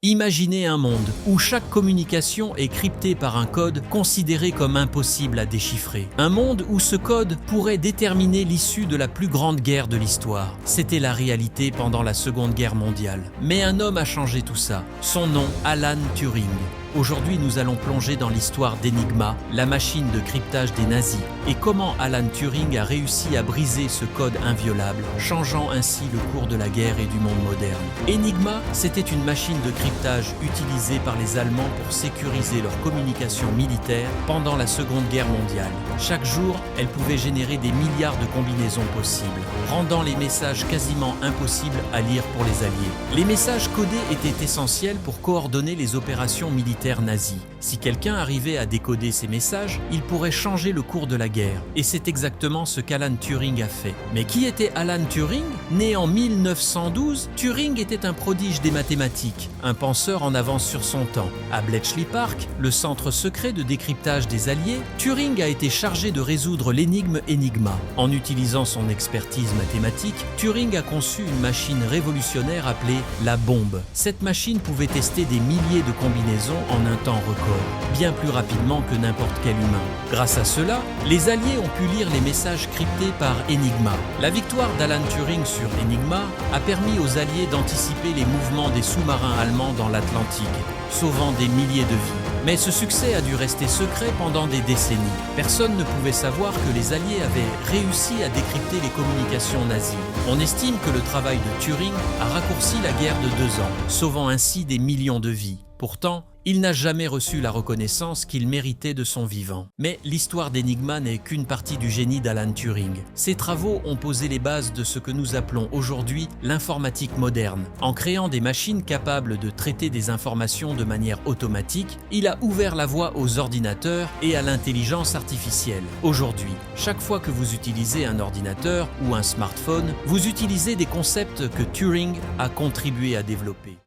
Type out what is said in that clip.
Imaginez un monde où chaque communication est cryptée par un code considéré comme impossible à déchiffrer. Un monde où ce code pourrait déterminer l'issue de la plus grande guerre de l'histoire. C'était la réalité pendant la Seconde Guerre mondiale. Mais un homme a changé tout ça. Son nom, Alan Turing. Aujourd'hui, nous allons plonger dans l'histoire d'Enigma, la machine de cryptage des nazis, et comment Alan Turing a réussi à briser ce code inviolable, changeant ainsi le cours de la guerre et du monde moderne. Enigma, c'était une machine de cryptage utilisée par les Allemands pour sécuriser leur communication militaire pendant la Seconde Guerre mondiale. Chaque jour, elle pouvait générer des milliards de combinaisons possibles, rendant les messages quasiment impossibles à lire pour les Alliés. Les messages codés étaient essentiels pour coordonner les opérations militaires nazis. Si quelqu'un arrivait à décoder ces messages, il pourrait changer le cours de la guerre. Et c'est exactement ce qu'Alan Turing a fait. Mais qui était Alan Turing? Né en 1912, Turing était un prodige des mathématiques, un penseur en avance sur son temps. À Bletchley Park, le centre secret de décryptage des Alliés, Turing a été chargé de résoudre l'énigme Enigma. En utilisant son expertise mathématique, Turing a conçu une machine révolutionnaire appelée la bombe. Cette machine pouvait tester des milliers de combinaisons en un temps record, bien plus rapidement que n'importe quel humain. Grâce à cela, les Alliés ont pu lire les messages cryptés par Enigma. La victoire d'Alan Turing sur Enigma a permis aux Alliés d'anticiper les mouvements des sous-marins allemands dans l'Atlantique, sauvant des milliers de vies. Mais ce succès a dû rester secret pendant des décennies. Personne ne pouvait savoir que les Alliés avaient réussi à décrypter les communications nazies. On estime que le travail de Turing a raccourci la guerre de 2 ans, sauvant ainsi des millions de vies. Pourtant, il n'a jamais reçu la reconnaissance qu'il méritait de son vivant. Mais l'histoire d'Enigma n'est qu'une partie du génie d'Alan Turing. Ses travaux ont posé les bases de ce que nous appelons aujourd'hui l'informatique moderne. En créant des machines capables de traiter des informations de manière automatique, il a ouvert la voie aux ordinateurs et à l'intelligence artificielle. Aujourd'hui, chaque fois que vous utilisez un ordinateur ou un smartphone, vous utilisez des concepts que Turing a contribué à développer.